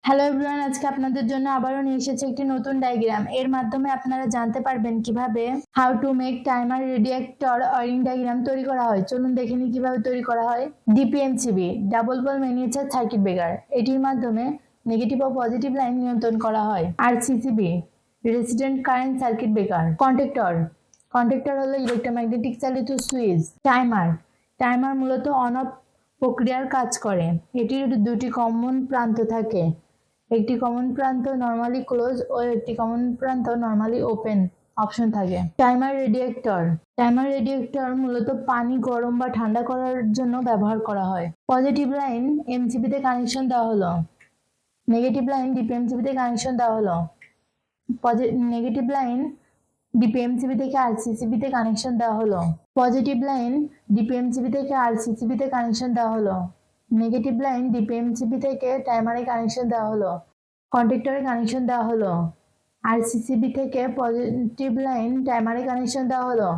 Hello everyone, আজকে আপনাদের জন্য আবারও নিয়ে এসেছে একটি নতুন ডায়াগ্রাম। এর মাধ্যমে আপনারা জানতে পারবেন কিভাবে how to make timer radiator wiring diagram তৈরি করা হয়। চলুন দেখে নিই কিভাবে তৈরি করা হয়। DPMCB double pole miniature circuit breaker, এটির মাধ্যমে নেগেটিভ ও পজিটিভ লাইন নিয়ন্ত্রণ করা হয়। RCCB resistant current circuit breaker. Contactor হলো ইলেকট্রোম্যাগনেটিক চালিত সুইচ। টাইমার মূলত অন অফ প্রক্রিয়ার কাজ করে। এটির দুটি কমন প্রান্ত থাকে, একটি কমন প্রান্ত নরমালি ক্লোজ ও একটি কমন প্রান্ত নরমালি ওপেন অপশন থাকে। টাইমার রেডিয়েটর মূলত পানি গরম বা ঠান্ডা করার জন্য ব্যবহার করা হয়। পজিটিভ লাইন এমসিবিতে কানেকশন দেওয়া হলো, নেগেটিভ লাইন ডিপিএমসিবি তে কানেকশন দেওয়া হলো। নেগেটিভ লাইন ডিপিএমসিবি থেকে আরসিসিবি তে কানেকশন দেওয়া হলো। পজিটিভ লাইন ডিপিএমসিবি থেকে আরসিসিবি তে কানেকশন দেওয়া হলো। নেগেটিভ লাইন ডিপিএমসিবি থেকে টাইমারে কানেকশন দেওয়া হলো। কন্ট্যাক্টরে কানেকশন দেওয়া হলো। আরসিসিবি থেকে পজিটিভ লাইন টাইমারে কানেকশন দেওয়া হলো।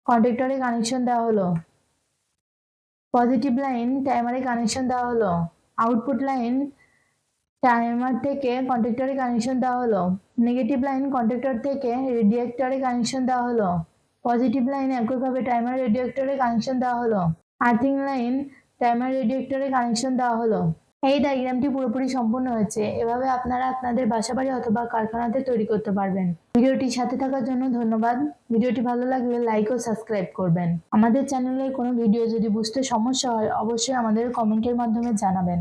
কন্ট্যাক্টরে কানেকশন দেওয়া হলো। পজিটিভ লাইন টাইমারে কানেকশন দেওয়া হলো। আউটপুট লাইন টাইমার থেকে কন্ট্যাক্টরে কানেকশন দেওয়া হলো। নেগেটিভ লাইন কন্ট্যাক্টর থেকে রেডিয়েটরে কানেকশন দেওয়া হলো। পজিটিভ লাইন একইভাবে টাইমার রেডিয়েটরে কানেকশন দেওয়া হলো। আর্থিং লাইন টাইমার রেডিয়েটরে কানেকশন দেওয়া হলো। এই ডায়াগ্রামটি পুরোপুরি সম্পূর্ণ হয়েছে। এভাবে আপনারা আপনাদের বাসাবাড়ি অথবা কারখানাতে তৈরি করতে পারবেন। ভিডিওটির সাথে থাকার জন্য ধন্যবাদ। ভিডিওটি ভালো লাগলে লাইক ও সাবস্ক্রাইব করবেন। আমাদের চ্যানেলের কোনো ভিডিও যদি বুঝতে সমস্যা হয় অবশ্যই আমাদের কমেন্টের মাধ্যমে জানাবেন।